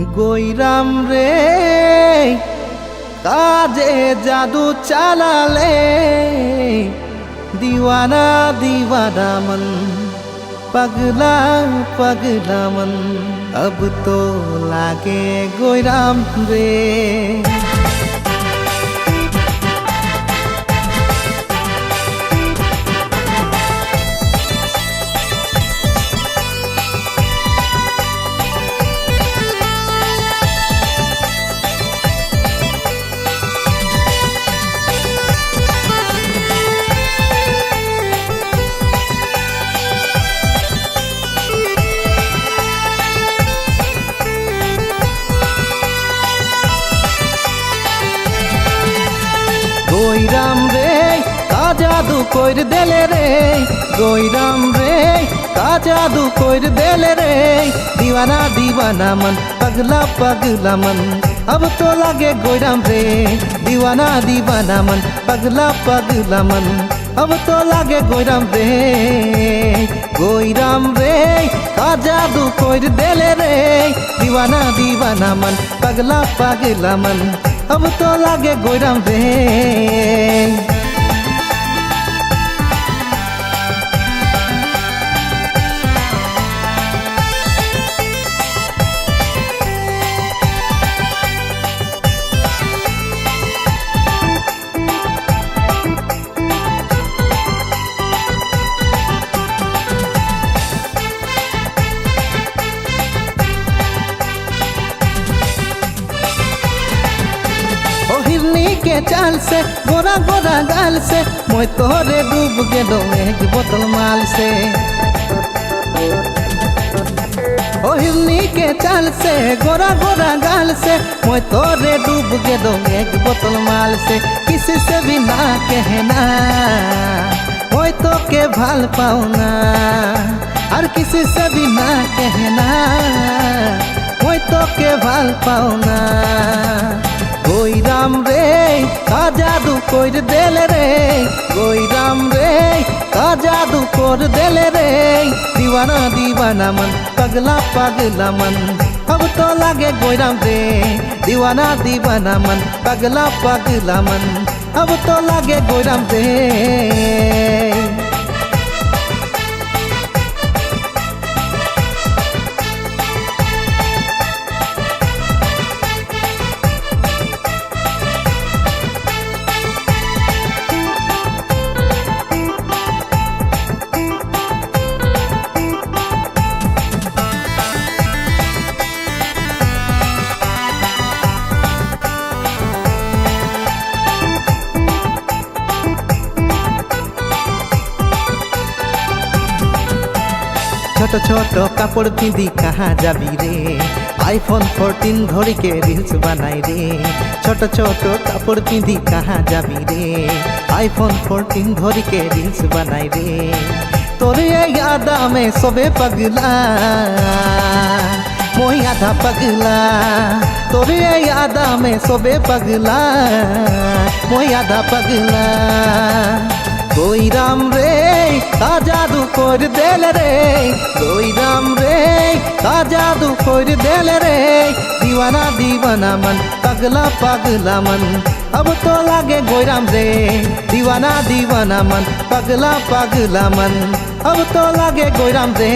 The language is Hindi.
গইরাম রে কাজে জাদু চালালে दीवाना दीवाना मन पगला पगला मन अब तो लागे गोइराम रे গইরাম রে কা জাদু কইর দেলে রে গইরাম রে কা জাদু কইর দেলে রে दीवाना दीवाना मन पगला पगला मन अब तो लागे गोइराम रे दीवाना दीवाना मन पगला पगला मन अब तो लागे गोइराम रे गोइराम रे का जादू कइर देले रे दीवाना दीवाना मन पगला पगला मन अब तो लागे गोइराम रे के चाल से गोरा गोरा गाल से मोय तोरे डूब गेलो एक बोतल माल से ओ हिरनी के चाल से गोरा गोरा गाल से मोय तोरे डूब गेलो एक बोतल माल से किसी से भी ना कहना मोय तो के भाल पाऊना और किसी से भी ना कहना मोय तो के भाल पाऊना गोइराम रे का जादू कइर देले रे गोइराम रे का जादू कर देले रे दीवाना दीवाना मन पगला पगला मन अब तो लागे गोइराम रे दीवाना दीवाना मन पगला पगला मन अब तो लागे गोइराम रे छोट छोट कापड़ पिंदी कहाँ जाबी रे आईफोन 14 घड़ी के रील्स बनाई रे छोट छोट कापड़ पिंदी कहाँ जाबी रे आईफोन 14 घड़ी के रील्स बनाई रे तोरे याद में सबे पगला मोही आधा पगला तोरे याद में सबे पगला मोही आधा पगला गोइराम रे का जादू कर देले रे गोइराम रे का जादू कर देले रे दीवाना दीवाना मन पगला पगला मन अब तो लागे गोइराम रे दीवाना दीवाना मन पगला पगला मन अब तो लागे गोइराम रे